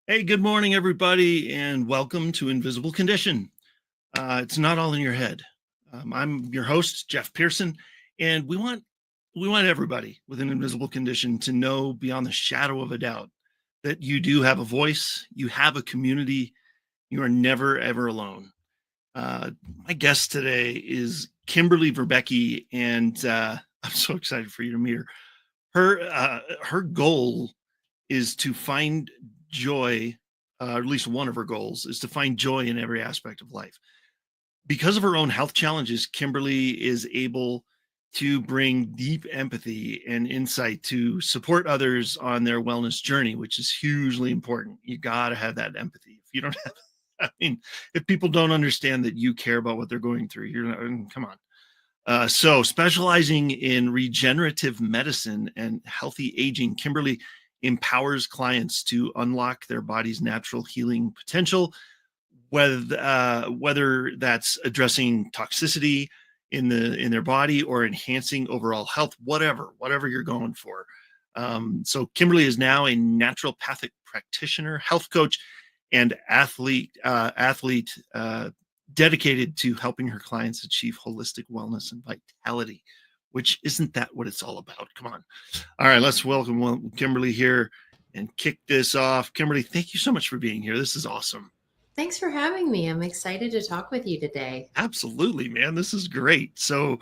Hey, good morning, everybody, and welcome to Invisible Condition. It's not all in your head. I'm your host, Jeff Pearson, and we want everybody with an invisible condition to know beyond the shadow of a doubt that you do have a voice, you have a community, you are never ever alone. Uh, my guest today is Kimberly Verbeke, and I'm so excited for you to meet her. Her goal is to find joy, or at least one of her goals is to find joy in every aspect of life. Because of her own health challenges, Kimberly is able to bring deep empathy and insight to support others on their wellness journey, which is hugely important. You got to have that empathy. If you don't have, I mean, if people don't understand that you care about what they're going through, you're not, come on. So, specializing in regenerative medicine and healthy aging, Kimberly empowers clients to unlock their body's natural healing potential, whether that's addressing toxicity in their body or enhancing overall health, whatever you're going for. So, Kimberly is now a naturopathic practitioner, health coach, and athlete dedicated to helping her clients achieve holistic wellness and vitality, which isn't that what it's all about? Come on. All right, let's welcome Kimberly here and kick this off. Kimberly, thank you so much for being here. This is awesome. Thanks for having me. I'm excited to talk with you today. Absolutely, man. This is great. So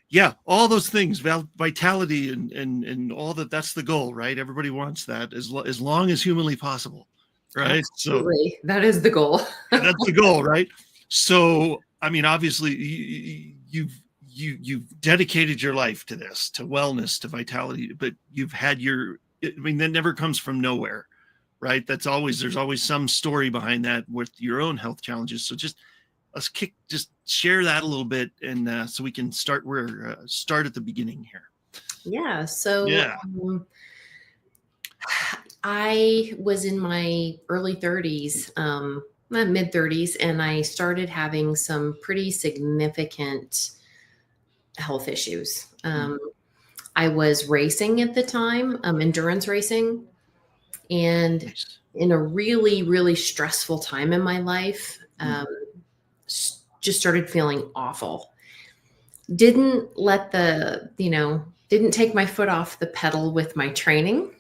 yeah, all those things, vitality and all that, that's the goal, right? Everybody wants that as long as humanly possible. Right. So Absolutely. That is the goal. that's the goal, right? So, I mean, obviously, you've dedicated your life to this, to wellness, to vitality, but you've had I mean, that never comes from nowhere, right? There's always some story behind that with your own health challenges. So just share that a little bit, and so we can start at the beginning here. Yeah. So Yeah. I was in my early 30s, my mid 30s, and I started having some pretty significant health issues. I was racing at the time, endurance racing, and Nice. in a really, really stressful time in my life, just started feeling awful. Didn't take my foot off the pedal with my training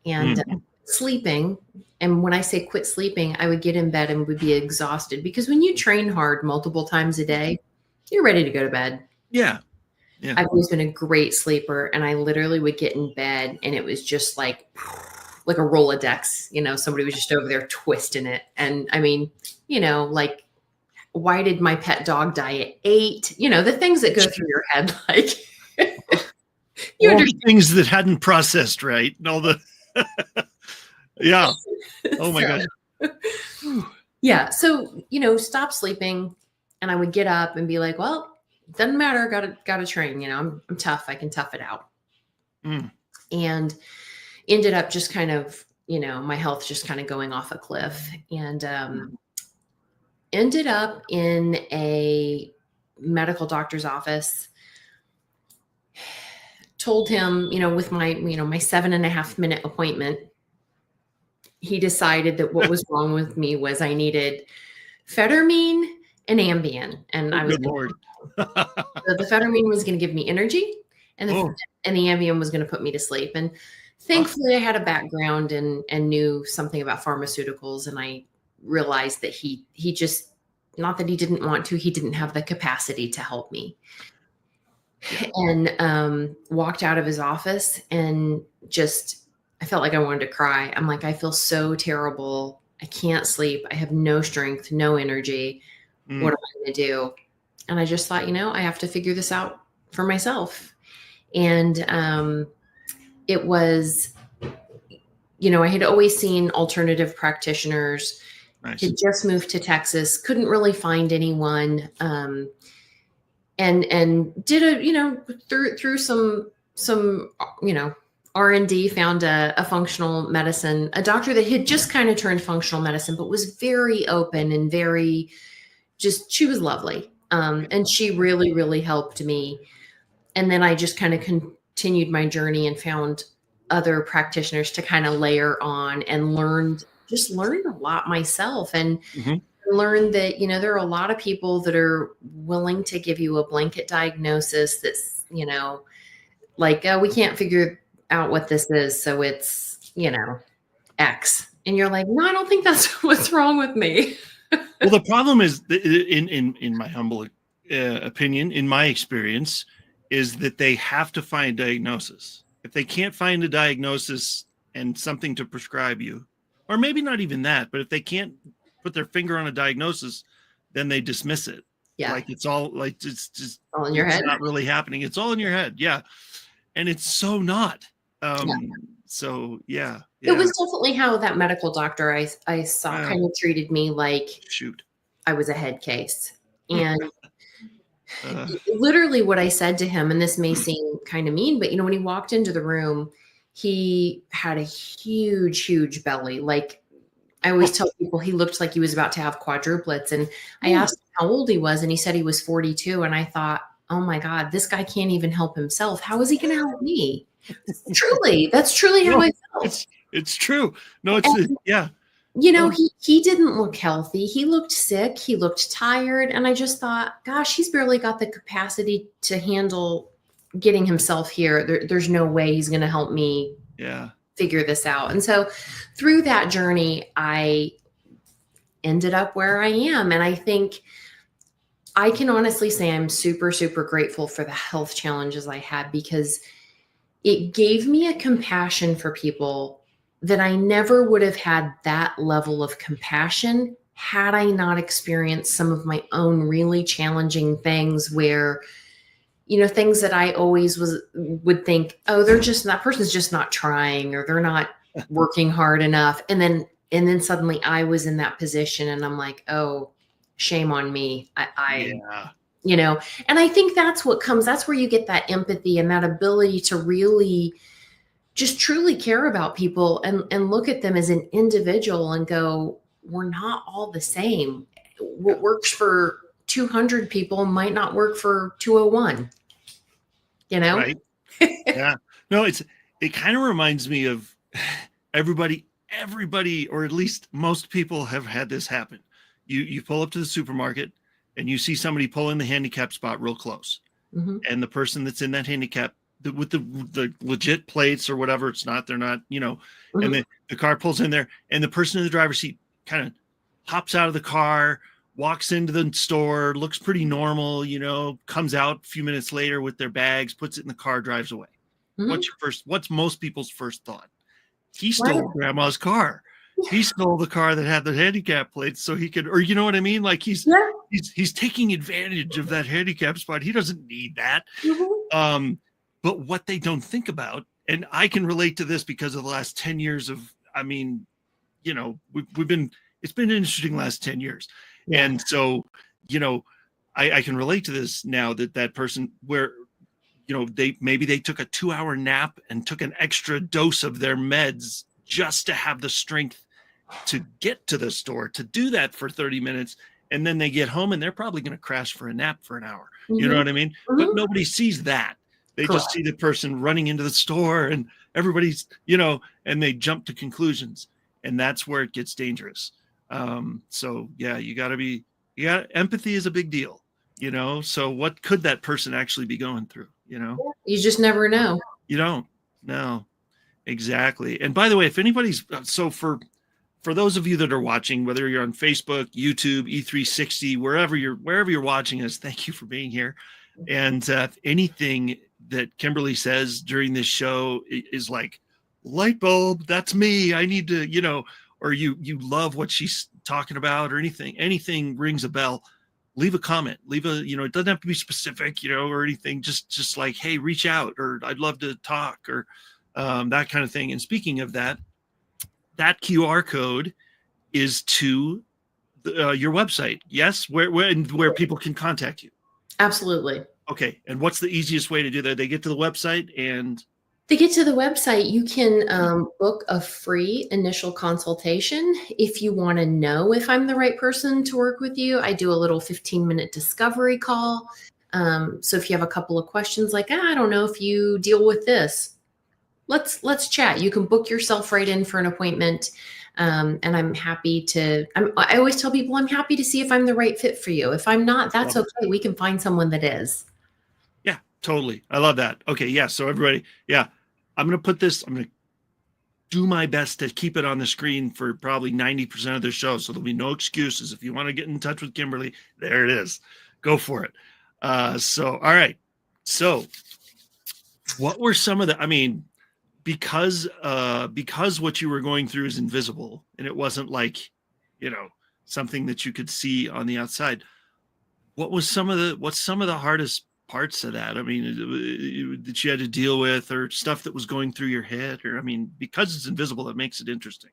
and sleeping. And when I say quit sleeping, I would get in bed and would be exhausted, because when you train hard multiple times a day, you're ready to go to bed. Yeah. I've always been a great sleeper, and I literally would get in bed and it was just like a Rolodex, somebody was just over there twisting it. And I mean, like, why did my pet dog die at 8? The things that go through your head, like all the things that hadn't processed right, and all the yeah. Oh my gosh. Yeah. So, stop sleeping, and I would get up and be like, well, doesn't matter. Gotta train. I'm tough. I can tough it out. And ended up just kind of, my health just kind of going off a cliff, and ended up in a medical doctor's office. Told him, with my 7.5 minute appointment, he decided that what was wrong with me was I needed phetermine and Ambien. And I was good Lord. The phetermine was going to give me energy, and the Ambien was going to put me to sleep. And thankfully I had a background and knew something about pharmaceuticals. And I realized that he just, not that he didn't want to, he didn't have the capacity to help me. And walked out of his office, and I felt like I wanted to cry. I'm like, I feel so terrible. I can't sleep. I have no strength, no energy. What am I going to do? And I just thought, I have to figure this out for myself. And it was, I had always seen alternative practitioners. Nice. Had just moved to Texas, couldn't really find anyone. And did through some R&D, found a functional medicine, a doctor that had just kind of turned functional medicine, but was very open and very she was lovely. And she really, really helped me. And then I just kind of continued my journey and found other practitioners to kind of layer on, and learned a lot myself, and Mhm. learned that, there are a lot of people that are willing to give you a blanket diagnosis that's, like, oh, we can't figure out what this is, so it's, X. And you're like, no, I don't think that's what's wrong with me. Well, the problem is, in my humble opinion, in my experience, is that they have to find diagnosis. If they can't find a diagnosis and something to prescribe you, or maybe not even that, but if they can't put their finger on a diagnosis, then they dismiss it. Yeah. Like it's all like it's just All in your it's head. not really happening. It's all in your head. Yeah. And it's so not. Yeah. So yeah. It was definitely how that medical doctor I saw kind of treated me like Shoot. I was a head case. And Uh, literally what I said to him, and this may seem kind of mean, but when he walked into the room, he had a huge, huge belly. Like, I always tell people, he looked like he was about to have quadruplets. And I asked him how old he was, and he said he was 42. And I thought, oh my God, this guy can't even help himself. How is he going to help me? Truly, that's truly how I felt. it's true. No, yeah. He didn't look healthy. He looked sick. He looked tired. And I just thought, gosh, he's barely got the capacity to handle getting himself here. There's no way he's going to help me figure this out. And so through that journey, I ended up where I am. And I think I can honestly say I'm super, super grateful for the health challenges I had, because it gave me a compassion for people that I never would have had that level of compassion had I not experienced some of my own really challenging things where, things that I always would think, oh, that person's just not trying, or they're not working hard enough. And then suddenly I was in that position, and I'm like, oh, shame on me. And I think that's where you get that empathy and that ability to really just truly care about people, and look at them as an individual and go, we're not all the same. What works for 200 people might not work for 201, Right. Yeah. No, it kind of reminds me of everybody, or at least most people have had this happen. You pull up to the supermarket and you see somebody pull in the handicap spot real close. Mm-hmm. And the person that's in that handicap with the legit plates or whatever, they're not, Mm-hmm. and the car pulls in there, and the person in the driver's seat kind of hops out of the car, walks into the store, looks pretty normal, comes out a few minutes later with their bags, puts it in the car, drives away. Mm-hmm. What's most people's first thought? He stole grandma's car. Yeah. He stole the car that had the handicap plates so he could, or you know what I mean? Like he's taking advantage of that handicap spot. He doesn't need that. Mm-hmm. But what they don't think about, and I can relate to this because of the last 10 years of, it's been an interesting last 10 years. Yeah. And so, I can relate to this now, that person where, they took a 2-hour nap and took an extra dose of their meds just to have the strength to get to the store, to do that for 30 minutes. And then they get home and they're probably going to crash for a nap for an hour. Mm-hmm. You know what I mean? Mm-hmm. But nobody sees that. They just see the person running into the store and everybody's, and they jump to conclusions, and that's where it gets dangerous. So yeah, empathy is a big deal, so what could that person actually be going through? You just never know. You don't know. Exactly. And by the way, if anybody's, so for those of you that are watching, whether you're on Facebook, YouTube, E360, wherever you're watching us, thank you for being here. And anything that Kimberly says during this show is like, light bulb, that's me. I need to, or you love what she's talking about, or anything rings a bell, leave a comment, it doesn't have to be specific, or anything, just like, hey, reach out, or I'd love to talk, or that kind of thing. And speaking of that QR code is to your website. Yes. Where people can contact you. Absolutely. Okay. And what's the easiest way to do that? They get to the website and you can book a free initial consultation. If you want to know if I'm the right person to work with you, I do a little 15-minute discovery call. So if you have a couple of questions like, I don't know if you deal with this, let's chat. You can book yourself right in for an appointment. And I'm happy to, I always tell people I'm happy to see if I'm the right fit for you. If I'm not, that's Love it. okay. We can find someone that is. Yeah, totally. I love that. Okay. Yeah. So everybody, yeah, I'm going to do my best to keep it on the screen for probably 90% of the show. So there'll be no excuses. If you want to get in touch with Kimberly, there it is. Go for it. All right. So what were some of the, I mean, because what you were going through is invisible and it wasn't like, something that you could see on the outside. What's some of the hardest parts of that? I mean, that you had to deal with, or stuff that was going through your head, or, I mean, because it's invisible, that makes it interesting,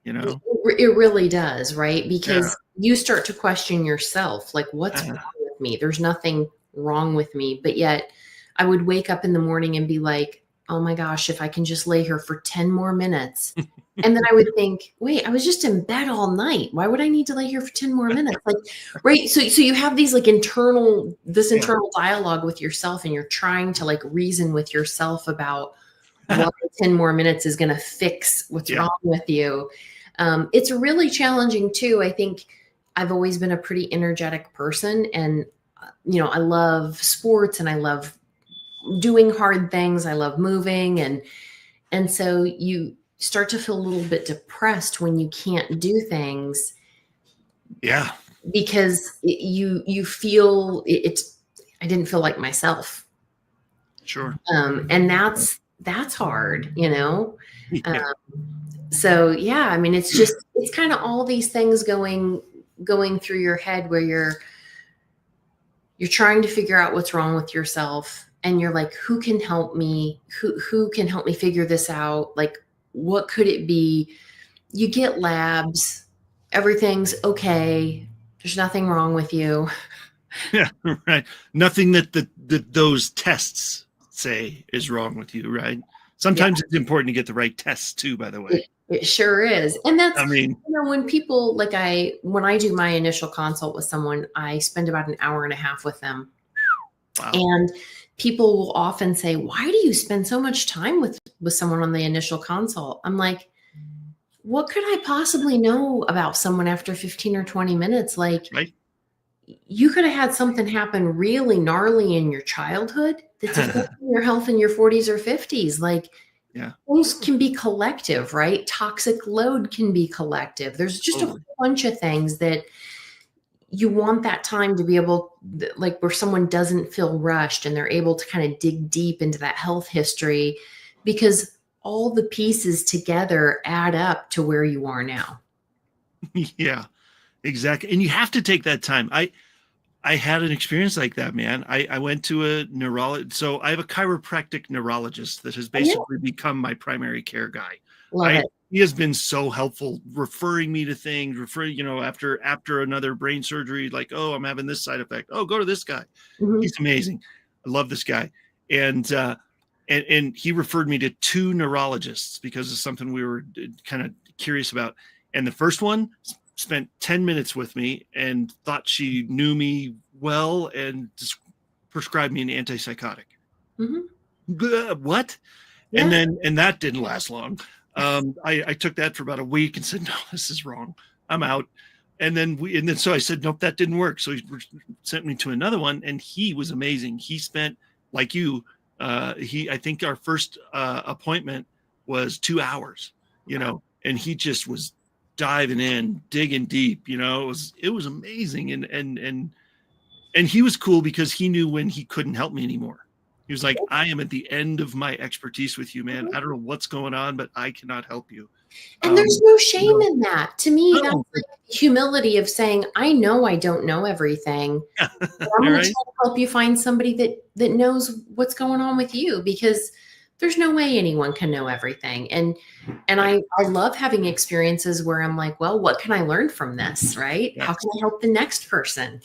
It really does, right? Yeah. Because you start to question yourself, like, what's wrong with me? There's nothing wrong with me. But yet I would wake up in the morning and be like, oh my gosh, if I can just lay here for 10 more minutes. And then I would think, wait, I was just in bed all night. Why would I need to lay here for 10 more minutes? Like, right. So you have these like internal dialogue with yourself, and you're trying to like reason with yourself about what 10 more minutes is going to fix what's wrong with you. It's really challenging too. I think I've always been a pretty energetic person, and, I love sports and I love doing hard things. I love moving. And so you start to feel a little bit depressed when you can't do things. Yeah. Because you feel it's, I didn't feel like myself. Sure. And that's hard, Yeah. So yeah, I mean, it's kind of all these things going through your head where you're trying to figure out what's wrong with yourself. And you're like, who can help me? Who can help me figure this out? Like, what could it be? You get labs, everything's okay. There's nothing wrong with you. Yeah. Right. Nothing that those tests say is wrong with you. Right. Sometimes it's important to get the right tests too, by the way. It sure is. And that's, I mean, when people like when I do my initial consult with someone, I spend about an hour and a half with them. wow. And people will often say, why do you spend so much time with someone on the initial consult? I'm like, what could I possibly know about someone after 15 or 20 minutes? Like, Right. You could have had something happen really gnarly in your childhood that's affecting your health in your 40s or 50s. Like, things can be collective, right? Toxic load can be collective. There's just a bunch of things that you want that time to be able, like, where someone doesn't feel rushed and they're able to kind of dig deep into that health history, because all the pieces together add up to where you are now. Yeah, exactly. And you have to take that time. I had an experience like that, man. I went to a neurologist. So I have a chiropractic neurologist that has basically become my primary care guy. Love it. He has been so helpful, referring me to things, after another brain surgery, like, oh, I'm having this side effect. Oh, go to this guy. Mm-hmm. He's amazing. I love this guy. And he referred me to 2 neurologists because of something we were kind of curious about. And the first one spent 10 minutes with me and thought she knew me well and just prescribed me an antipsychotic. Mm-hmm. What? Yeah. And that didn't last long. I took that for about a week and said, no, this is wrong. I'm out. So I said, nope, that didn't work. So he sent me to another one, and he was amazing. He spent, like you, I think our first appointment was 2 hours, and he just was diving in, digging deep. It was amazing. And he was cool because he knew when he couldn't help me anymore. He was like, I am at the end of my expertise with you, man. I don't know what's going on, but I cannot help you. And there's no shame in that. To me, that's like humility of saying, I know I don't know everything. But I'm going to try to help you find somebody that knows what's going on with you, because there's no way anyone can know everything. And I love having experiences where I'm like, well, what can I learn from this, right? Yes. How can I help the next person?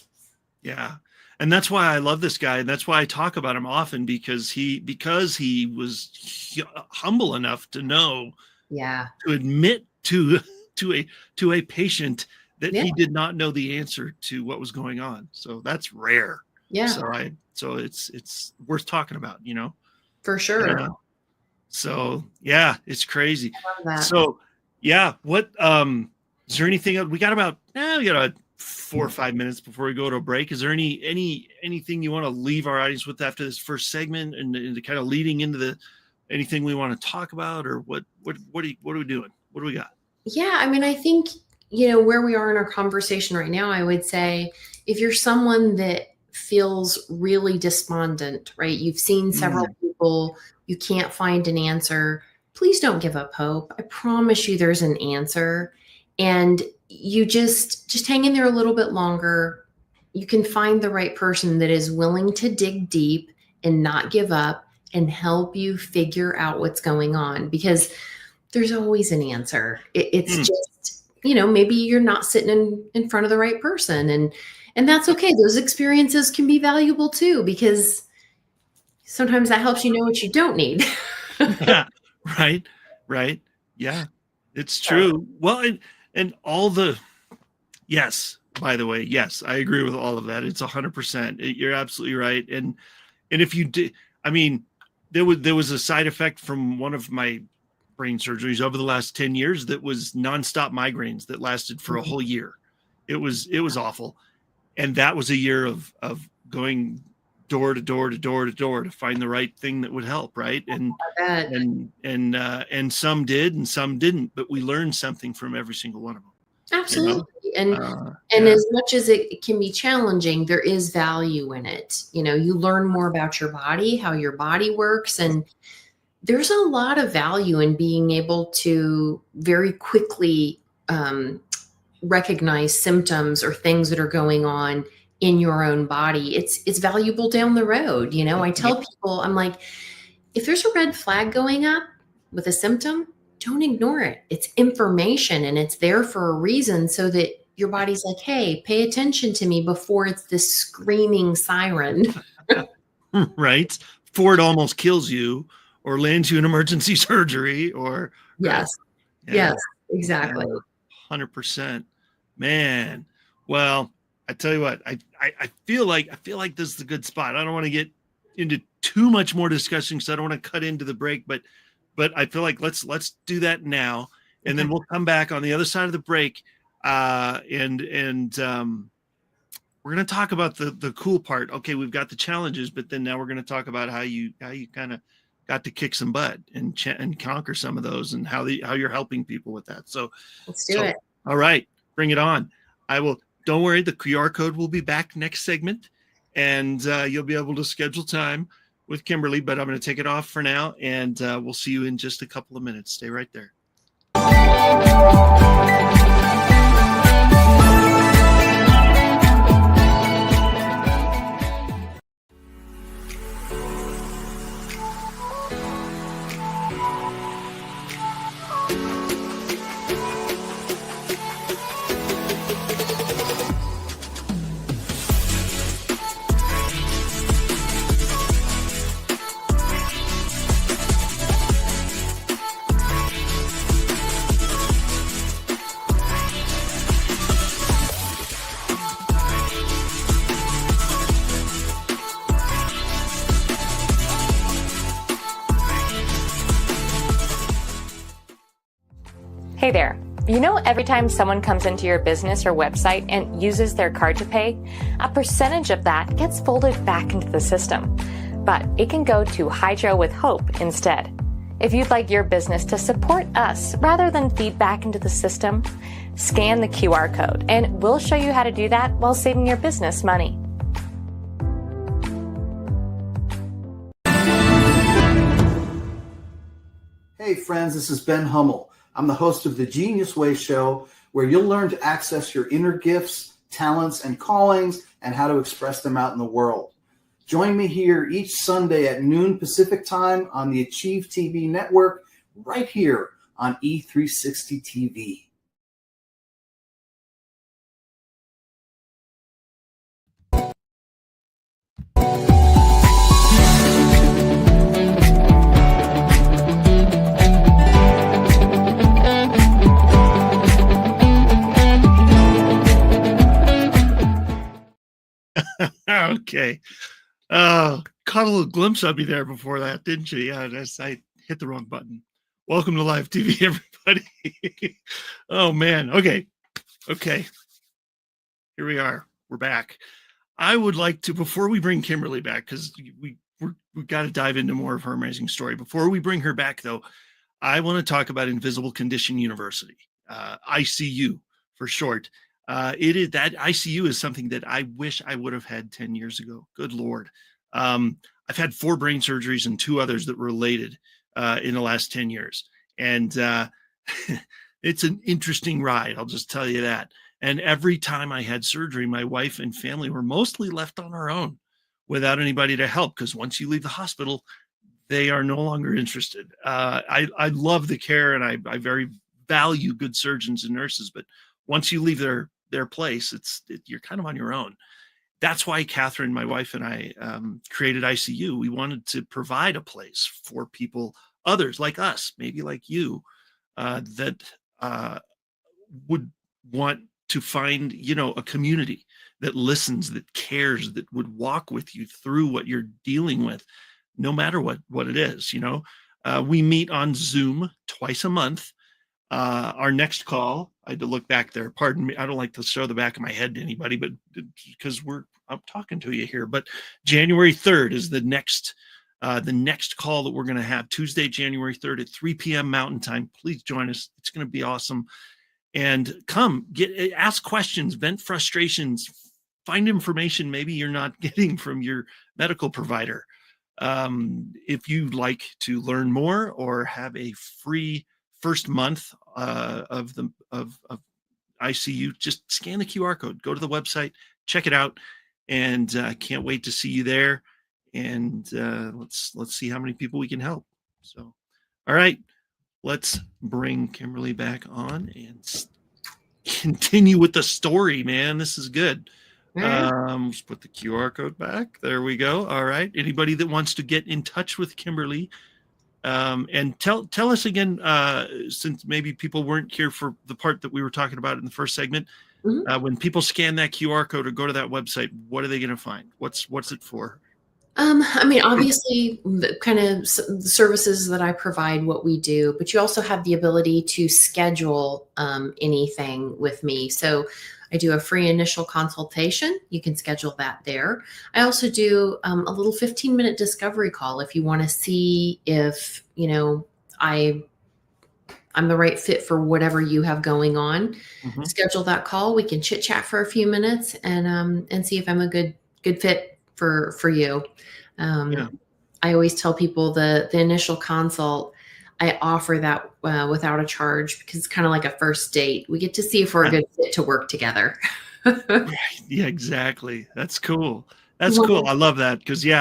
Yeah. And that's why I love this guy. And that's why I talk about him often, because he was humble enough to know, to admit to a patient that he did not know the answer to what was going on. So that's rare. Yeah. So it's worth talking about, For sure. So yeah, it's crazy. Love that. So yeah, what is there anything we got about 4 or 5 minutes before we go to a break? Is there anything you want to leave our audience with after this first segment and kind of leading into anything we want to talk about, or what are we doing? What do we got? Yeah, I mean, I think, where we are in our conversation right now, I would say if you're someone that feels really despondent, right? You've seen several people, you can't find an answer. Please don't give up hope. I promise you there's an answer. And you just hang in there a little bit longer. You can find the right person that is willing to dig deep and not give up and help you figure out what's going on, because there's always an answer. It's just, maybe you're not sitting in front of the right person, and that's okay. Those experiences can be valuable too, because sometimes that helps you know what you don't need. Yeah, right. Yeah, it's true. Well, and yes, by the way, yes, I agree with all of that. It's 100%. You're absolutely right. And if you did, I mean, there was a side effect from one of my brain surgeries over the last 10 years that was nonstop migraines that lasted for a whole year. It was awful. And that was a year of going door to door to door to door to find the right thing that would help. Right. And some did and some didn't, but we learned something from every single one of them. Absolutely. And as much as it can be challenging, there is value in it. You learn more about your body, how your body works. And there's a lot of value in being able to very quickly recognize symptoms or things that are going on in your own body. It's valuable down the road. I tell people, I'm like, if there's a red flag going up with a symptom, don't ignore it. It's information and it's there for a reason, so that your body's like, hey, pay attention to me before it's this screaming siren. Right. Before it almost kills you or lands you in emergency surgery or. Yes. Right? Yes, exactly. 100%. Man. Well, I tell you what, I feel like this is a good spot. I don't want to get into too much more discussion because I don't want to cut into the break, but I feel like let's do that now, and then we'll come back on the other side of the break, and we're going to talk about the cool part. Okay, we've got the challenges, but then now we're going to talk about how you kind of got to kick some butt and conquer some of those, and how you're helping people with that. So let's do it. All right, bring it on. Don't worry, the QR code will be back next segment, and you'll be able to schedule time with Kimberly, but I'm going to take it off for now, and we'll see you in just a couple of minutes. Stay right there. Hey there. Every time someone comes into your business or website and uses their card to pay, a percentage of that gets folded back into the system. But it can go to Hydro with Hope instead. If you'd like your business to support us rather than feed back into the system, scan the QR code and we'll show you how to do that while saving your business money. Hey friends, this is Ben Hummel. I'm the host of the Genius Way Show, where you'll learn to access your inner gifts, talents, and callings, and how to express them out in the world. Join me here each Sunday at noon Pacific time on the Achieve TV network, right here on E360 TV. Okay. Caught a little glimpse of me there before that, didn't you? Yeah, hit the wrong button. Welcome to live TV, everybody. Oh man. Okay. Here we are. We're back. I would like to, before we bring Kimberly back, because we've got to dive into more of her amazing story. Before we bring her back, though, I want to talk about Invisible Condition University, ICU for short. It is that ICU is something that I wish I would have had 10 years ago. Good Lord. I've had 4 brain surgeries and 2 others that were related in the last 10 years. And it's an interesting ride. I'll just tell you that. And every time I had surgery, my wife and family were mostly left on our own without anybody to help. Because once you leave the hospital, they are no longer interested. I love the care, and I very value good surgeons and nurses. But once you leave their place, you're kind of on your own. That's why Catherine, my wife, and I created ICU. We wanted to provide a place for people, others like us, maybe like you, that would want to find, a community that listens, that cares, that would walk with you through what you're dealing with, no matter what it is. We meet on Zoom twice a month. Our next call, I had to look back there. Pardon me. I don't like to show the back of my head to anybody, but because I'm talking to you here. But January 3rd is the next call that we're going to have, Tuesday, January 3rd at 3 p.m. Mountain Time. Please join us. It's going to be awesome. And come ask questions, vent frustrations, find information maybe you're not getting from your medical provider. If you'd like to learn more or have a free first month of ICU, just scan the QR code, go to the website, check it out, and I can't wait to see you there. And let's see how many people we can help. So, all right, let's bring Kimberly back on and continue with the story, man. This is good. Let's put the QR code back. There we go. All right. Anybody that wants to get in touch with Kimberly, and tell us again, since maybe people weren't here for the part that we were talking about in the first segment, when people scan that QR code or go to that website, what are they going to find? What's it for? Obviously, the kind of services that I provide, what we do, but you also have the ability to schedule anything with me. So I do a free initial consultation. You can schedule that there. I also do a little 15-minute discovery call if you want to see if, I'm the right fit for whatever you have going on. Schedule that call. We can chit chat for a few minutes and see if I'm a good fit for you. I always tell people the initial consult, I offer that without a charge because it's kind of like a first date. We get to see if we're a good fit to work together. Right. Yeah, exactly. That's cool. That's cool. I love that because we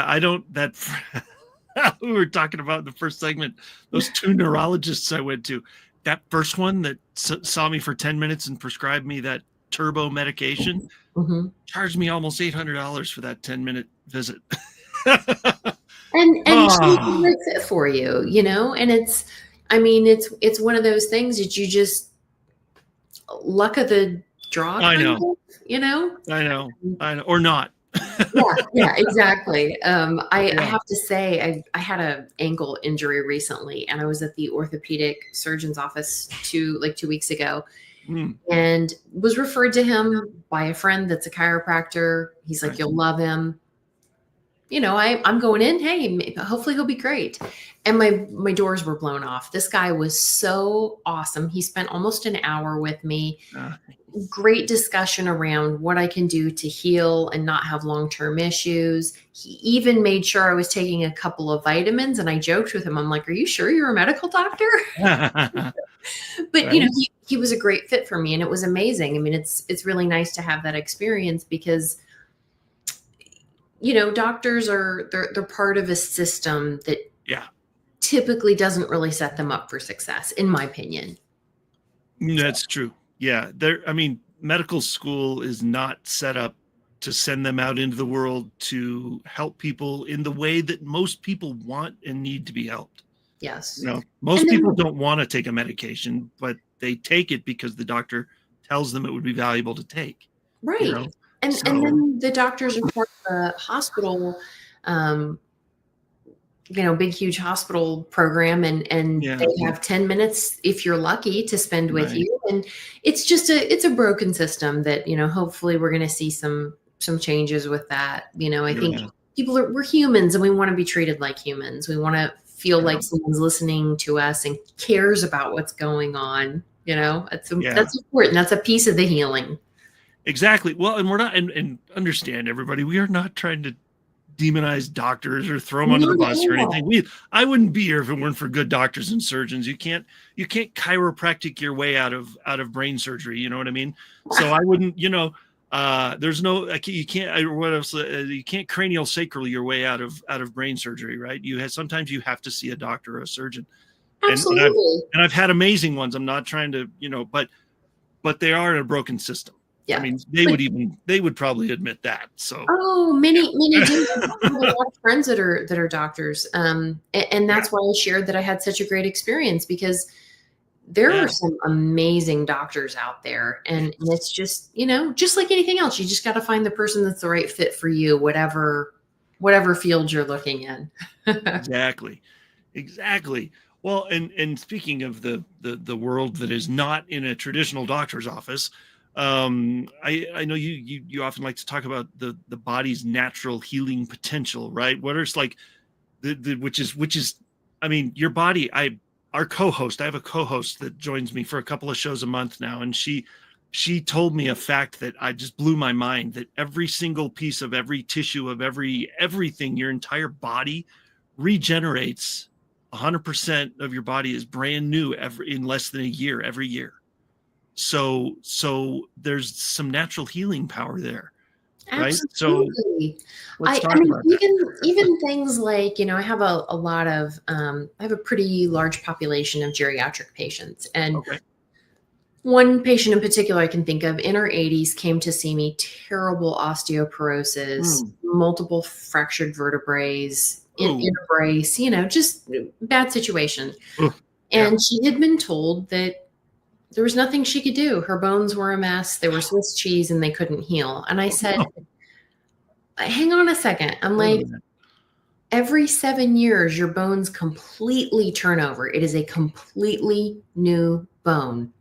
were talking about in the first segment, those 2 neurologists I went to, that first one that saw me for 10 minutes and prescribed me that turbo medication, charged me almost $800 for that 10-minute visit. and she's a great fit for you, and it's one of those things that you just luck of the draw. I know. Or not. Yeah, exactly. I have to say, I had an ankle injury recently, and I was at the orthopedic surgeon's office 2 weeks ago, and was referred to him by a friend that's a chiropractor. He's like, "You'll love him." I'm going in, hey, hopefully he'll be great. And my doors were blown off. This guy was so awesome. He spent almost an hour with me. Great discussion around what I can do to heal and not have long-term issues. He even made sure I was taking a couple of vitamins, and I joked with him. I'm like, "Are you sure you're a medical doctor?" But right. He was a great fit for me, and it was amazing. It's really nice to have that experience because doctors they're part of a system that typically doesn't really set them up for success, in my opinion. That's true. Yeah. Medical school is not set up to send them out into the world to help people in the way that most people want and need to be helped. Yes. Most people don't want to take a medication, but they take it because the doctor tells them it would be valuable to take. Right. And then the doctors are part of the hospital big, huge hospital program, and Yeah. they have 10 minutes, if you're lucky, to spend with Right. you. And it's just it's a broken system that, hopefully we're going to see some changes with that. I think we're humans and we want to be treated like humans. We want to feel like someone's listening to us and cares about what's going on. That's important. That's a piece of the healing. Exactly. Well, and we're not, and understand, everybody, we are not trying to demonize doctors or throw them under the bus or anything. I wouldn't be here if it weren't for good doctors and surgeons. You can't chiropractic your way out of brain surgery. You know what I mean? So I wouldn't, there's no, you can't, what else? You can't cranial sacral your way out of brain surgery, right? Sometimes you have to see a doctor or a surgeon. Absolutely. And I've had amazing ones. I'm not trying to, but they are in a broken system. Yeah. I mean, they would probably admit that. So, many do. I have a lot of friends that are doctors. And that's why I shared that I had such a great experience, because there are some amazing doctors out there, and it's just, just like anything else, you just got to find the person that's the right fit for you, whatever field you're looking in. Exactly. Well, and speaking of the world that is not in a traditional doctor's office, I know you often like to talk about the body's natural healing potential, right? What is like which is, I mean, your body. I have a co-host that joins me for a couple of shows a month now, and she told me a fact that I just blew my mind, that every single piece of every tissue of everything, your entire body regenerates. 100% of your body is brand new in less than a year, every year. So there's some natural healing power there, right? Absolutely. So let's talk about that. Even things like, I have a lot of, I have a pretty large population of geriatric patients. And one patient in particular I can think of, in her 80s, came to see me, terrible osteoporosis, multiple fractured vertebrae, in a brace, just bad situation. And she had been told that there was nothing she could do. Her bones were a mess. They were Swiss cheese and they couldn't heal. And I said, hang on a second. I'm like, every 7 years, your bones completely turn over. It is a completely new bone.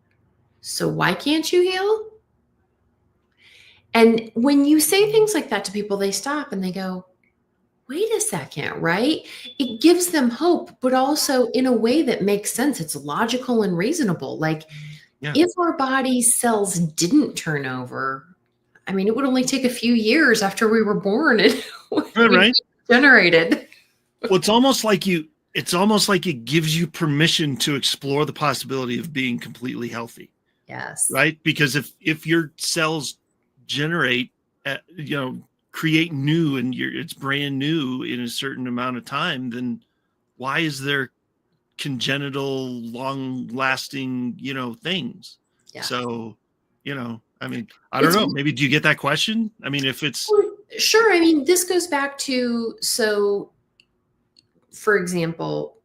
So why can't you heal? And when you say things like that to people, they stop and they go, wait a second, right? It gives them hope, but also in a way that makes sense. It's logical and reasonable. Like, if our body's cells didn't turn over, I mean, it would only take a few years after we were born and right? Generated. Well, it's almost like it gives you permission to explore the possibility of being completely healthy. Yes. Right? Because if your cells generate, create new, and it's brand new in a certain amount of time, then why is there congenital, long-lasting, things? So, I mean, I don't know. Maybe, do you get that question? I mean, if it's sure. I mean, this goes back to, so for example,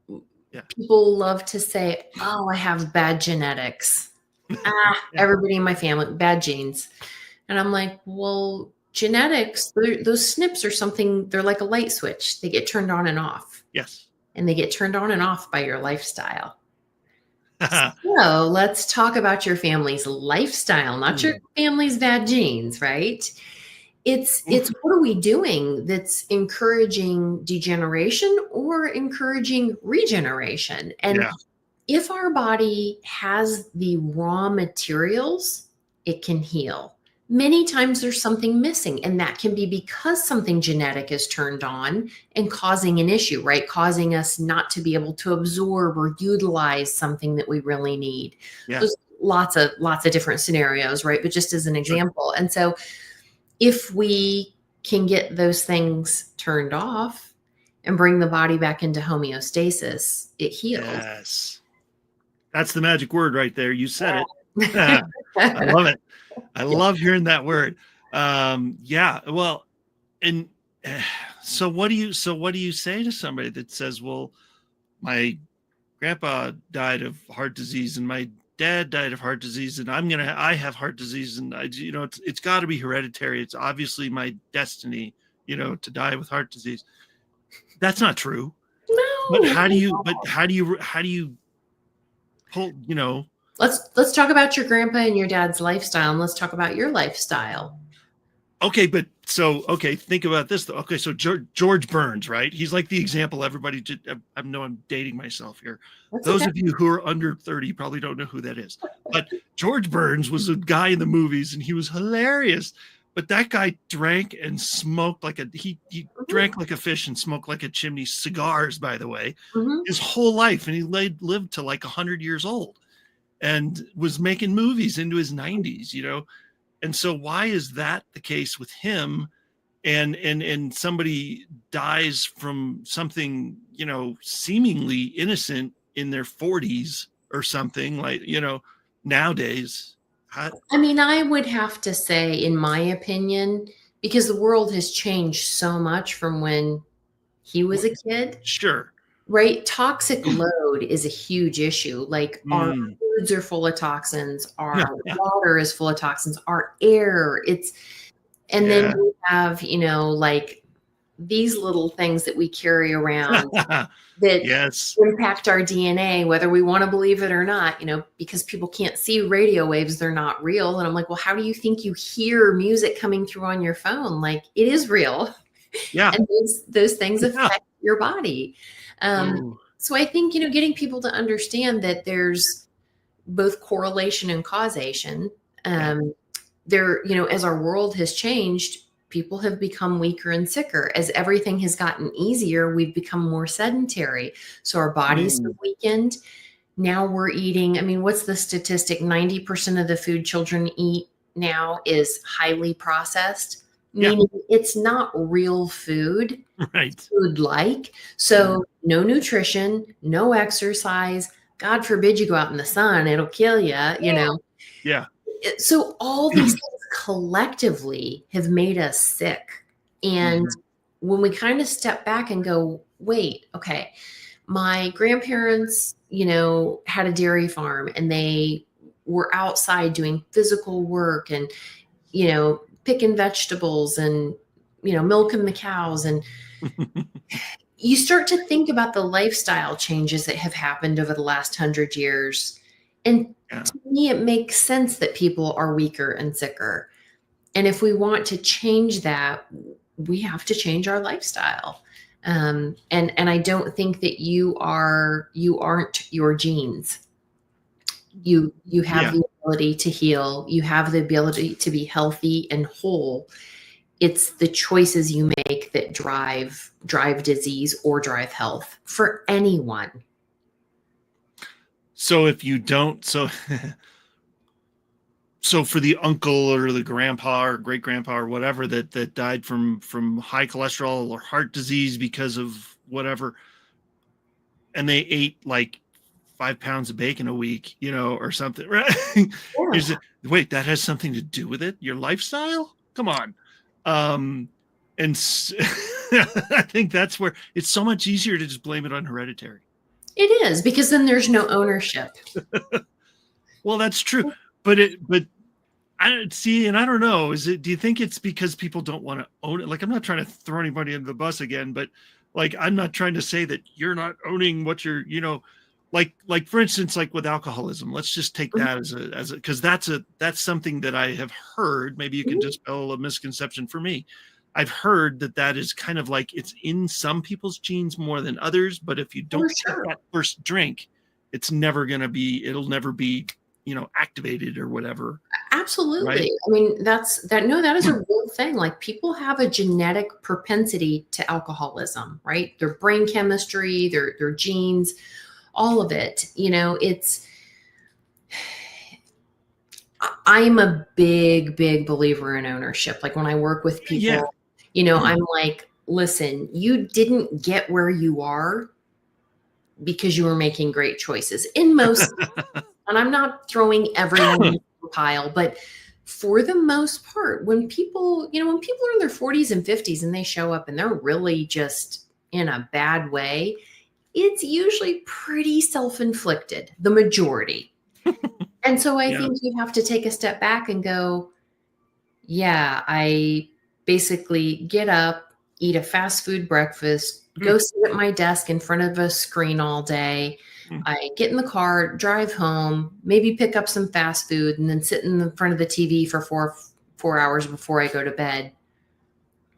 people love to say, "Oh, I have bad genetics." Everybody in my family, bad genes. And I'm like, well, genetics, those SNPs are something, they're like a light switch. They get turned on and off. Yes. And they get turned on and off by your lifestyle. So let's talk about your family's lifestyle, not your family's bad genes, right? It's what are we doing that's encouraging degeneration or encouraging regeneration? And if our body has the raw materials, it can heal. Many times there's something missing, and that can be because something genetic is turned on and causing an issue, right? Causing us not to be able to absorb or utilize something that we really need. There's lots of different scenarios, right? But just as an example. And so if we can get those things turned off and bring the body back into homeostasis, it heals. Yes. That's the magic word right there. You said it. I love it. I love hearing that word. Well, and so what do you say to somebody that says, well, my grandpa died of heart disease and my dad died of heart disease and I have heart disease, and it's got to be hereditary. It's obviously my destiny, to die with heart disease. That's not true. But how do you pull, Let's talk about your grandpa and your dad's lifestyle, and let's talk about your lifestyle. Okay, think about this though. Okay, so George Burns, right? He's like the example everybody I know I'm dating myself here. Those of you who are under 30 probably don't know who that is. But George Burns was a guy in the movies and he was hilarious. But that guy drank and smoked he drank like a fish and smoked like a chimney, cigars, by the way, his whole life. And he lived to like 100 years old and was making movies into his 90s, And so why is that the case with him? And somebody dies from something, seemingly innocent in their 40s or something nowadays. I would have to say, in my opinion, because the world has changed so much from when he was a kid. Sure. Right? Toxic load is a huge issue. Like our foods are full of toxins, our water is full of toxins, our air, then we have, like these little things that we carry around that impact our DNA, whether we want to believe it or not, because people can't see radio waves, they're not real. And I'm like, well, how do you think you hear music coming through on your phone? Like, it is real. Yeah. And those things affect your body. So I think, getting people to understand that there's both correlation and causation. As our world has changed, people have become weaker and sicker. As everything has gotten easier, we've become more sedentary. So our bodies have weakened. Now we're eating, what's the statistic? 90% of the food children eat now is highly processed. Meaning it's not real food, right? Food-like. So no nutrition, no exercise. God forbid you go out in the sun, it'll kill you, Yeah. So all these things collectively have made us sick. And when we kind of step back and go, wait, okay, my grandparents, had a dairy farm and they were outside doing physical work and, picking vegetables and, milking the cows. And you start to think about the lifestyle changes that have happened over the last 100 years. And to me, it makes sense that people are weaker and sicker. And if we want to change that, we have to change our lifestyle. And I don't think that you aren't your genes. You have the ability to heal. You have the ability to be healthy and whole. It's the choices you make that drive disease or drive health for anyone. So if you don't, so for the uncle or the grandpa or great grandpa or whatever that died from high cholesterol or heart disease because of whatever, and they ate like 5 pounds of bacon a week, or something, right? Wait, that has something to do with it? Your lifestyle? Come on. I think that's where it's so much easier to just blame it on hereditary. It is, because then there's no ownership. Well, that's true. But I see, and I don't know, do you think it's because people don't want to own it? Like, I'm not trying to throw anybody under the bus again, but like, I'm not trying to say that you're not owning what you're, like for instance, like with alcoholism, let's just take that as a, cause that's something that I have heard. Maybe you can dispel a misconception for me. I've heard that is kind of like, it's in some people's genes more than others, but if you don't take that first drink, it'll never be, activated or whatever. Absolutely. Right? That is a real thing. Like, people have a genetic propensity to alcoholism, right? Their brain chemistry, their genes, all of it, I'm a big believer in ownership. Like, when I work with people, I'm like, listen, you didn't get where you are because you were making great choices in most, and I'm not throwing everyone in the pile, but for the most part, when people are in their 40s and 50s and they show up and they're really just in a bad way, it's usually pretty self-inflicted, the majority. And so I think you have to take a step back and go, I basically get up, eat a fast food breakfast, go sit at my desk in front of a screen all day. I get in the car, drive home, maybe pick up some fast food, and then sit in the front of the TV for four hours before I go to bed.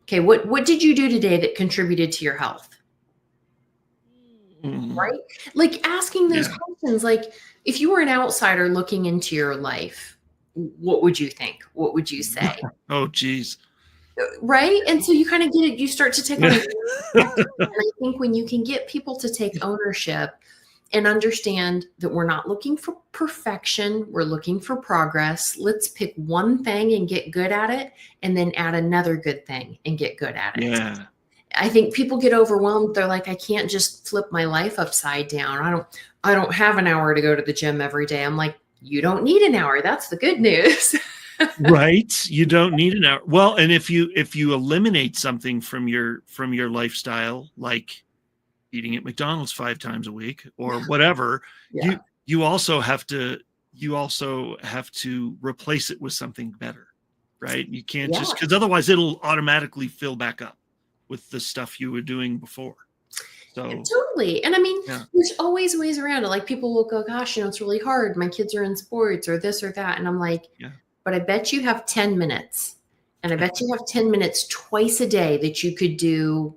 Okay, what did you do today that contributed to your health? Right? Like asking those questions, like if you were an outsider looking into your life, what would you think? What would you say? Oh, geez. Right? And so you kind of get it, you start to take on and I think when you can get people to take ownership and understand that we're not looking for perfection, we're looking for progress. Let's pick one thing and get good at it, and then add another good thing and get good at it. Yeah. I think people get overwhelmed. They're like, I can't just flip my life upside down. I don't have an hour to go to the gym every day. I'm like, you don't need an hour. That's the good news. Right. You don't need an hour. Well, and if you eliminate something from your lifestyle, like eating at McDonald's 5 times a week or whatever, you also have to replace it with something better, right? You can't just, because otherwise it'll automatically fill back up with the stuff you were doing before. So totally. And I mean, there's always ways around it. Like people will go, gosh, it's really hard. My kids are in sports or this or that. And I'm like, but I bet you have 10 minutes. And I bet you have 10 minutes twice a day that you could do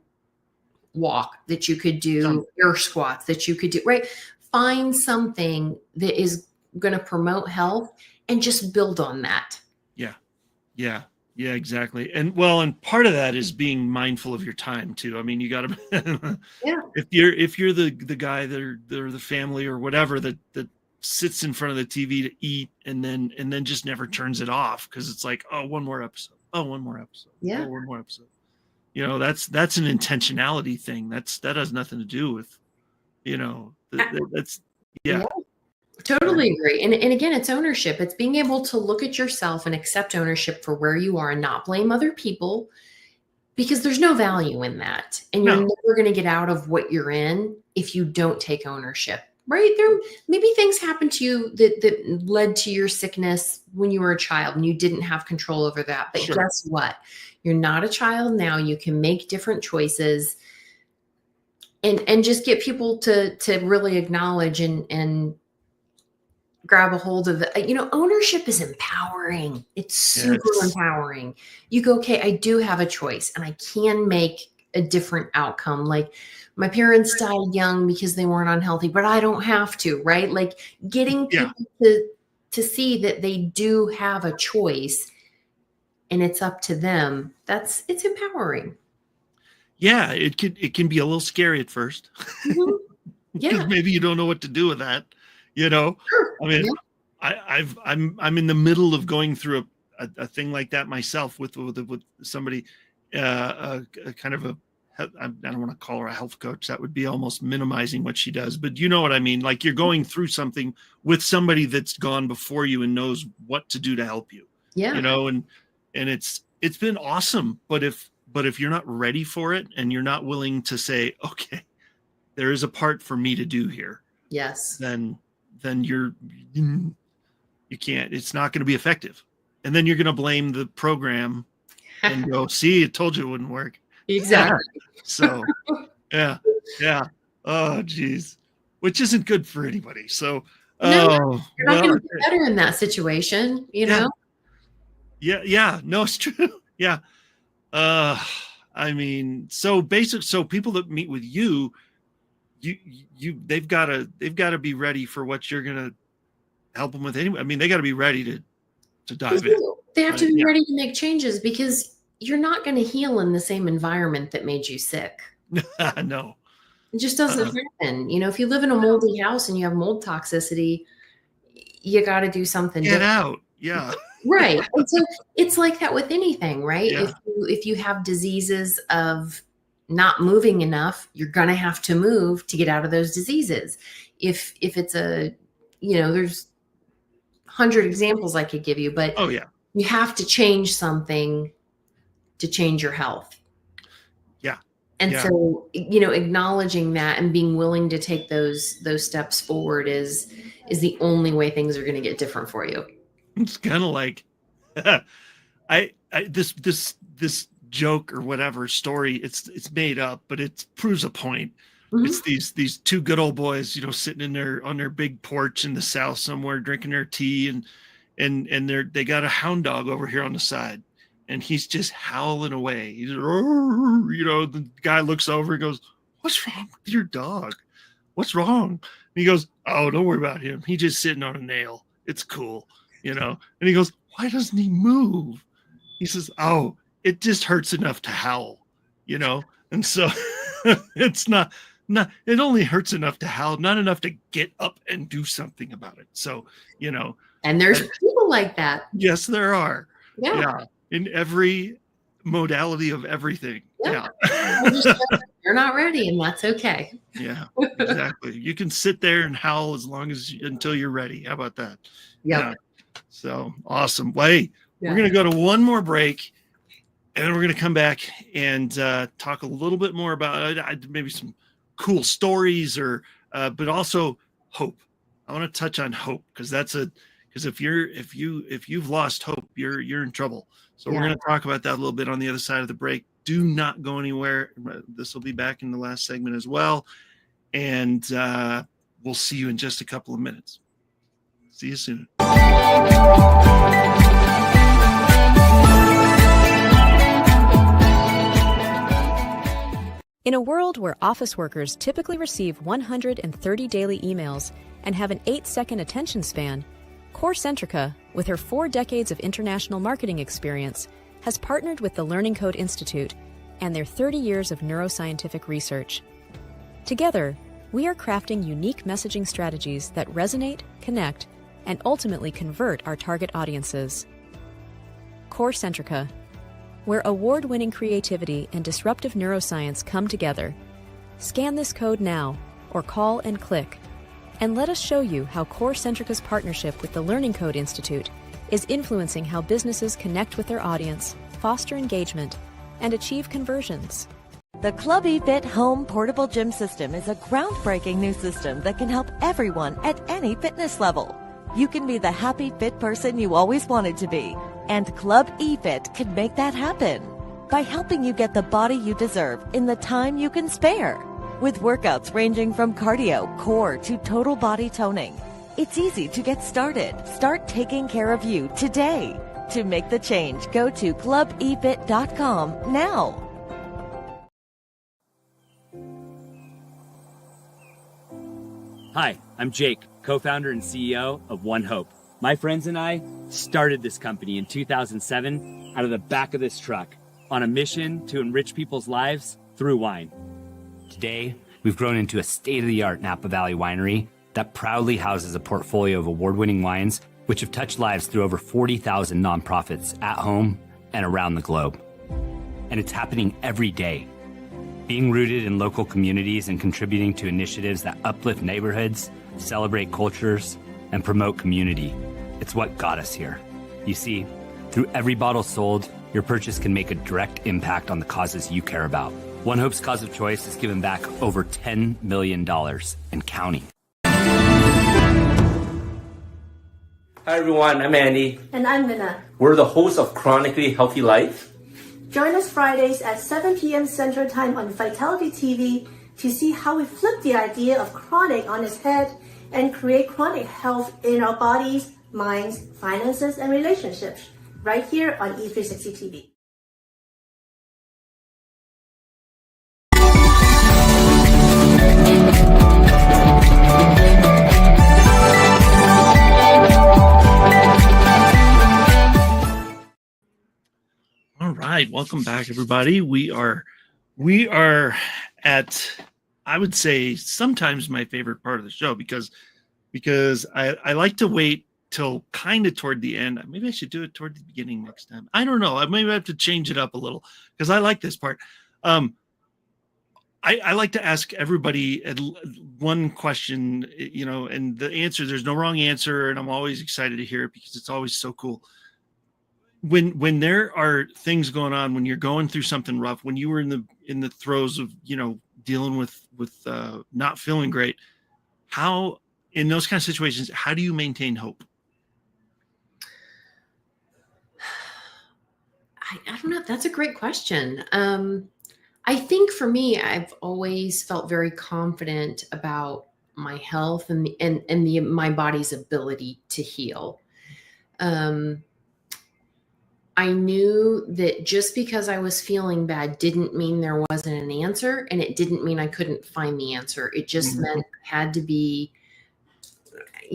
walk, that you could do air squats, that you could do, right? Find something that is going to promote health and just build on that. Yeah, exactly. And part of that is being mindful of your time too. I mean, you got to, if you're the guy they're the family or whatever that sits in front of the TV to eat and then just never turns it off because it's like, oh, one more episode. Oh, one more episode. Yeah. Oh, one more episode. That's an intentionality thing. That has nothing to do with, that's. Totally agree. And again, it's ownership. It's being able to look at yourself and accept ownership for where you are and not blame other people, because there's no value in that. And you're never going to get out of what you're in if you don't take ownership, right? There maybe things happened to you that led to your sickness when you were a child and you didn't have control over that. But guess what? You're not a child now. You can make different choices and just get people to really acknowledge and grab a hold of it. Ownership is empowering. It's super empowering. You go, okay, I do have a choice and I can make a different outcome. Like my parents died young because they weren't unhealthy, but I don't have to, right? Like getting people to see that they do have a choice and it's up to them. It's empowering. Yeah, it can be a little scary at first. Mm-hmm. Yeah. Maybe you don't know what to do with that. Sure. I mean, I'm in the middle of going through a thing like that myself with somebody, kind of I don't want to call her a health coach. That would be almost minimizing what she does, but you know what I mean? Like you're going through something with somebody that's gone before you and knows what to do to help you. Yeah. And it's been awesome. But if you're not ready for it and you're not willing to say, okay, there is a part for me to do here. Yes. Then you can't, it's not going to be effective. And then you're going to blame the program and go, see, it told you it wouldn't work. Exactly. So, yeah. Oh, geez. Which isn't good for anybody. So, you're not going to get better in that situation, know? Yeah. No, it's true. Yeah. I mean, so people that meet with you, they've got to be ready for what you're going to help them with anyway. I mean, they got to be ready to dive in. They have to be ready to make changes because you're not going to heal in the same environment that made you sick. No. It just doesn't happen. If you live in a moldy house and you have mold toxicity, you got to do something different. Get out. Yeah. Right. And so it's like that with anything, right? Yeah. If you have diseases of not moving enough, you're going to have to move to get out of those diseases. If it's there's 100 examples I could give you, but you have to change something to change your health. Yeah. And so, acknowledging that and being willing to take those steps forward is the only way things are going to get different for you. It's kind of like this joke or whatever story. It's made up, but it proves a point. Mhm. It's these two good old boys, sitting on their big porch in the South somewhere, drinking their tea, and they got a hound dog over here on the side, and he's just howling away. He's, the guy looks over and goes, "What's wrong with your dog? What's wrong?" And he goes, "Oh, don't worry about him. He's just sitting on a nail. It's cool, And he goes, "Why doesn't he move?" He says, "Oh, it just hurts enough to howl, And so it's not, it only hurts enough to howl, not enough to get up and do something about it. So, And there's people like that. Yes, there are. Yeah. In every modality of everything. Yeah. You're not ready, and that's okay. Yeah, exactly. You can sit there and howl until you're ready. How about that? Yep. Yeah. So awesome. Well, hey, we're going to go to one more break, and then we're going to come back and talk a little bit more about maybe some cool stories but also hope. I want to touch on hope because if you've lost hope, you're in trouble. So we're going to talk about that a little bit on the other side of the break. Do not go anywhere. This will be back in the last segment as well. And we'll see you in just a couple of minutes. See you soon. In a world where office workers typically receive 130 daily emails and have an 8-second attention span, CoreCentrica, with her 4 decades of international marketing experience, has partnered with the Learning Code Institute and their 30 years of neuroscientific research. Together, we are crafting unique messaging strategies that resonate, connect, and ultimately convert our target audiences. CoreCentrica, where award-winning creativity and disruptive neuroscience come together. Scan this code now, or call and click, and let us show you how CoreCentrica's partnership with the Learning Code Institute is influencing how businesses connect with their audience, foster engagement, and achieve conversions. The Club eFit Home Portable Gym System is a groundbreaking new system that can help everyone at any fitness level. You can be the happy, fit person you always wanted to be, and Club eFit can make that happen by helping you get the body you deserve in the time you can spare. With workouts ranging from cardio, core, to total body toning, it's easy to get started. Start taking care of you today. To make the change, go to clubefit.com now. Hi, I'm Jake, co-founder and CEO of One Hope. My friends and I started this company in 2007 out of the back of this truck on a mission to enrich people's lives through wine. Today, we've grown into a state-of-the-art Napa Valley winery that proudly houses a portfolio of award-winning wines which have touched lives through over 40,000 nonprofits at home and around the globe. And it's happening every day. Being rooted in local communities and contributing to initiatives that uplift neighborhoods, celebrate cultures, and promote community. It's what got us here. You see, through every bottle sold, your purchase can make a direct impact on the causes you care about. One Hope's cause of choice has given back over $10 million and counting. Hi everyone, I'm Andy. And I'm Minna. We're the hosts of Chronically Healthy Life. Join us Fridays at 7 p.m. Central Time on Vitality TV to see how we flip the idea of chronic on its head and create chronic health in our bodies, minds, finances, and relationships right here on E360 TV. All right, welcome back, everybody. We are at, I would say, sometimes my favorite part of the show because I like to wait till kind of toward the end. Maybe I should do it toward the beginning next time. I don't know. Maybe I have to change it up a little because I like this part. I like to ask everybody one question, and the answer, there's no wrong answer, and I'm always excited to hear it because it's always so cool. When there are things going on, when you're going through something rough, when you were in the throes of dealing with not feeling great, how in those kind of situations, how do you maintain hope? I don't know. That's a great question. I think for me, I've always felt very confident about my health and my body's ability to heal. Um, I knew that just because I was feeling bad didn't mean there wasn't an answer, and it didn't mean I couldn't find the answer. It just meant I had to be,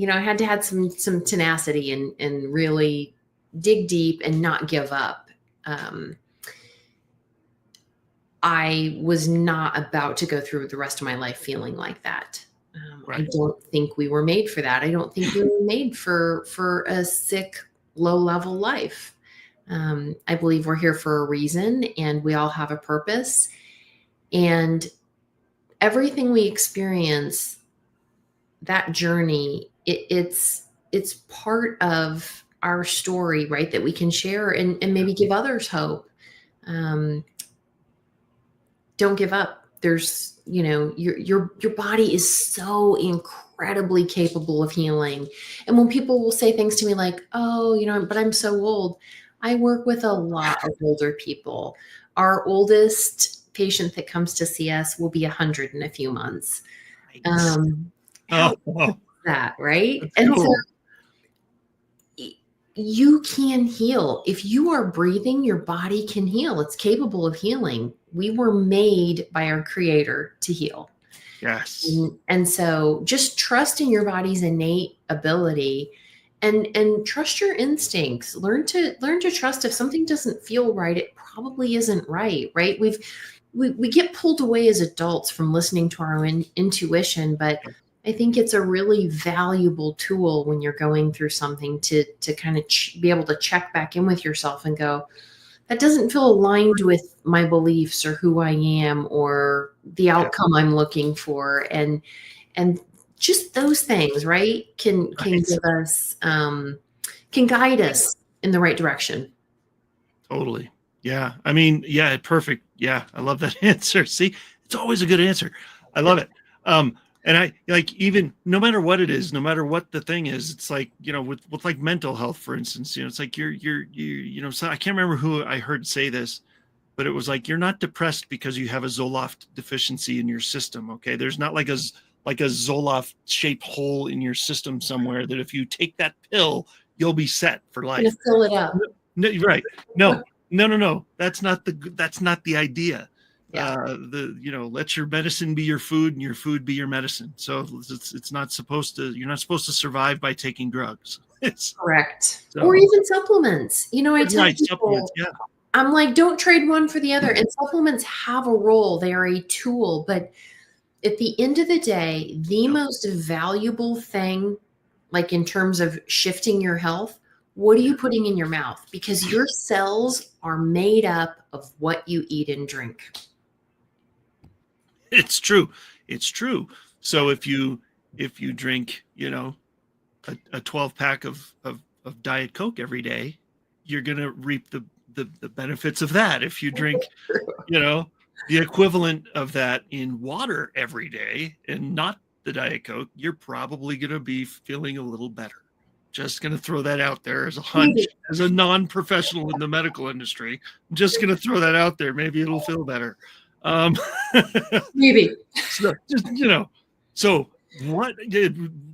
I had to have some tenacity and really dig deep and not give up. I was not about to go through the rest of my life feeling like that. Right. I don't think we were made for that. I don't think we were made for a sick, low-level life. I believe we're here for a reason, and we all have a purpose. And everything we experience, that journey, it's part of our story, right? That we can share and maybe give others hope. Don't give up. There's, your body is so incredibly capable of healing. And when people will say things to me like, oh, but I'm so old. I work with a lot of older people. Our oldest patient that comes to see us will be 100 in a few months. How cool is that, right? That's and cool. so you can heal. If you are breathing, your body can heal. It's capable of healing. We were made by our creator to heal. Yes. And so just trust in your body's innate ability and trust your instincts. Learn to trust if something doesn't feel right, it probably isn't right? We get pulled away as adults from listening to our intuition, but I think it's a really valuable tool when you're going through something to kind of be able to check back in with yourself and go, that doesn't feel aligned with my beliefs or who I am or the outcome I'm looking for. And just those things, right, can give us, can guide us in the right direction. Totally. Yeah. I mean, yeah, perfect. Yeah. I love that answer. See, it's always a good answer. I love it. And I like, even no matter what it is, no matter what the thing is, it's like, with like mental health, for instance, it's like so I can't remember who I heard say this, but it was like, you're not depressed because you have a Zoloft deficiency in your system. Okay. There's not like a Zoloft shaped hole in your system somewhere that if you take that pill, you'll be set for life. Gonna fill it up. No, you're right. No. That's not the idea. Yeah. Let your medicine be your food and your food be your medicine. So it's not supposed to, you're not supposed to survive by taking drugs. Correct. Or even supplements. I tell people, supplements, yeah. I'm like, don't trade one for the other. And supplements have a role. They are a tool. But at the end of the day, the most valuable thing, like in terms of shifting your health, what are you putting in your mouth? Because your cells are made up of what you eat and drink. It's true. So if you drink, a 12 pack of Diet Coke every day, you're going to reap the benefits of that. If you drink, the equivalent of that in water every day and not the Diet Coke, you're probably going to be feeling a little better. Just going to throw that out there as a hunch, as a non-professional in the medical industry. I'm just going to throw that out there. Maybe it'll feel better. Maybe. So, so what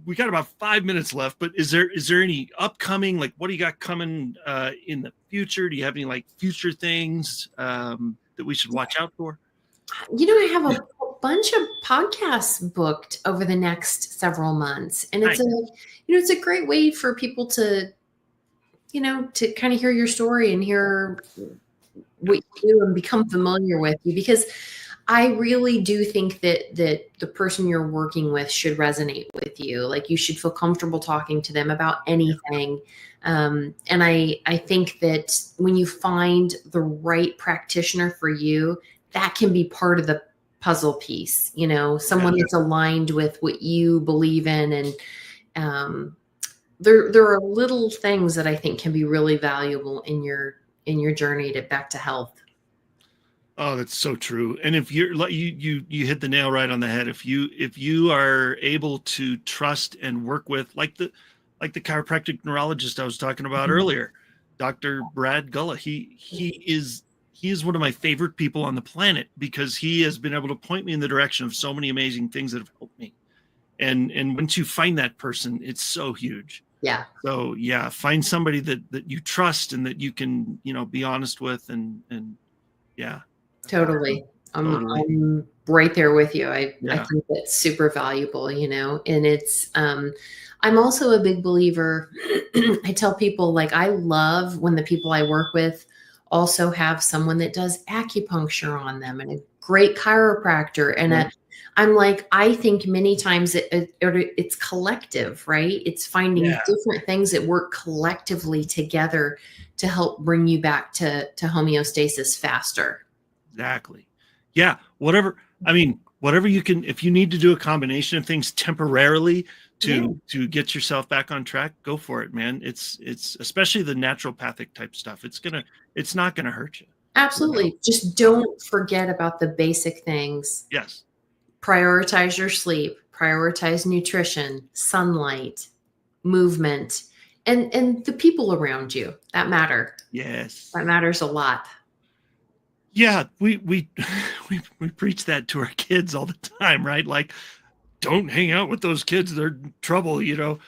we got about 5 minutes left, but is there any upcoming, like, what do you got coming in the future? Do you have any like future things that we should watch out for? I have a bunch of podcasts booked over the next several months, and it's it's a great way for people to kind of hear your story and hear what you do and become familiar with you, because I really do think that the person you're working with should resonate with you. Like, you should feel comfortable talking to them about anything. And I think that when you find the right practitioner for you, that can be part of the puzzle piece, someone that's aligned with what you believe in. And there are little things that I think can be really valuable in your journey back to health. Oh, that's so true. And if you're like, you hit the nail right on the head. If you are able to trust and work with like the chiropractic neurologist I was talking about earlier, Dr. Brad Gullah. He is one of my favorite people on the planet because he has been able to point me in the direction of so many amazing things that have helped me. And once you find that person, it's so huge. Yeah. So yeah, find somebody that you trust and that you can, be honest with and yeah. Totally. Totally. I'm right there with you. I Yeah. think that's super valuable, and it's, I'm also a big believer. I tell people, like, I love when the people I work with also have someone that does acupuncture on them and a great chiropractor. And I'm like, I think many times it's collective, right? It's finding different things that work collectively together to help bring you back to homeostasis faster. Exactly. Yeah. Whatever you can, if you need to do a combination of things temporarily to get yourself back on track, go for it, man. It's especially the naturopathic type stuff. It's not going to hurt you. Absolutely. Just don't forget about the basic things. Yes. Prioritize your sleep, prioritize nutrition, sunlight, movement, and the people around you that matter. Yes. That matters a lot. Yeah, we preach that to our kids all the time, right? Like, don't hang out with those kids; they're trouble. That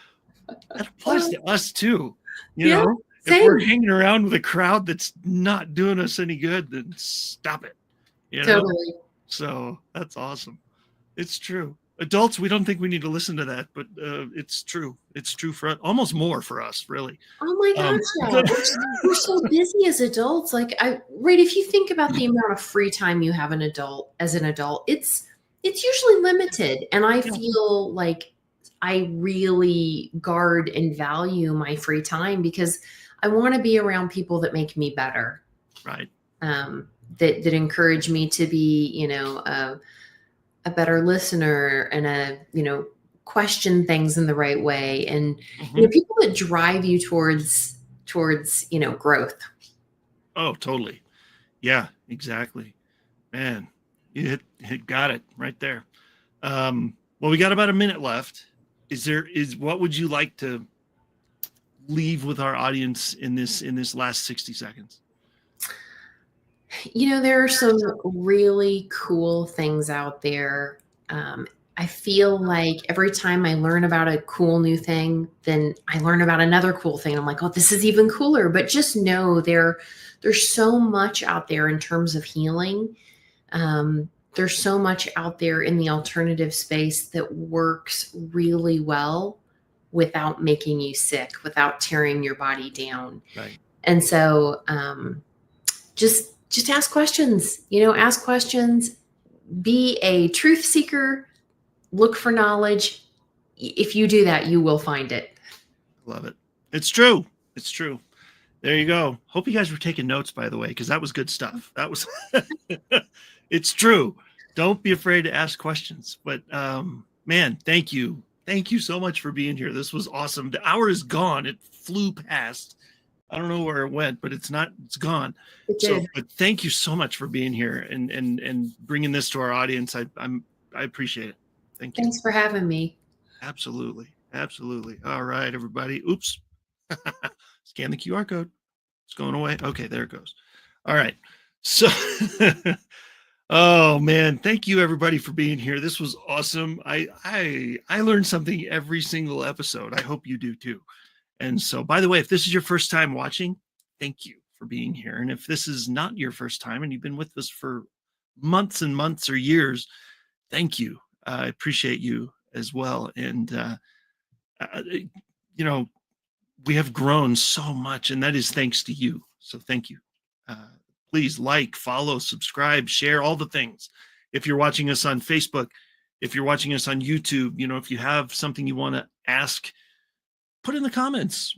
applies to us too. If we're hanging around with a crowd that's not doing us any good, then stop it. Totally. So that's awesome. It's true. Adults, we don't think we need to listen to that, but it's true. It's true for almost more for us, really. Oh my gosh, we're so busy as adults. Like, if you think about the amount of free time you have as an adult, it's usually limited. And I feel like I really guard and value my free time because I want to be around people that make me better. Right. That encourage me to be, a better listener and question things in the right way. And, people that drive you towards, growth. Oh, totally. Yeah, exactly. Man, you hit got it right there. Well, we got about a minute left. What would you like to leave with our audience in this last 60 seconds? There are some really cool things out there. I feel like every time I learn about a cool new thing, then I learn about another cool thing. I'm like, oh, this is even cooler. But just know there's so much out there in terms of healing. There's so much out there in the alternative space that works really well without making you sick, without tearing your body down. Right. And so just ask questions, ask questions, be a truth seeker, look for knowledge. If you do that, you will find it. Love it. It's true. It's true. There you go. Hope you guys were taking notes, by the way, because that was good stuff. That was, it's true. Don't be afraid to ask questions, but man, thank you. Thank you so much for being here. This was awesome. The hour is gone. It flew past. I don't know where it went, but it's gone. But thank you so much for being here and bringing this to our audience. I appreciate it. Thank you. Thanks for having me. Absolutely. Absolutely. All right, everybody. Oops. Scan the QR code. It's going away. Okay, there it goes. All right. So, oh man, thank you everybody for being here. This was awesome. I learned something every single episode. I hope you do too. And so, by the way, if this is your first time watching, thank you for being here. And if this is not your first time and you've been with us for months and months or years, thank you. I appreciate you as well. And, we have grown so much, and that is thanks to you. So thank you. Please like, follow, subscribe, share, all the things. If you're watching us on Facebook, if you're watching us on YouTube, if you have something you want to ask, put in the comments.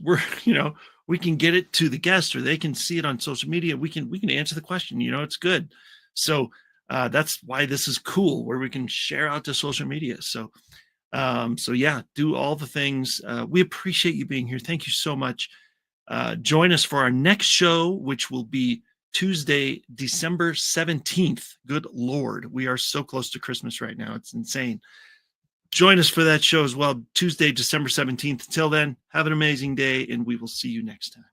We can get it to the guest, or they can see it on social media. We can answer the question. It's good. So that's why this is cool, where we can share out to social media. So yeah, do all the things. We appreciate you being here. Thank you so much. Join us for our next show, which will be Tuesday, December 17th. Good Lord. We are so close to Christmas right now. It's insane. Join us for that show as well, Tuesday, December 17th. Till then, have an amazing day, and we will see you next time.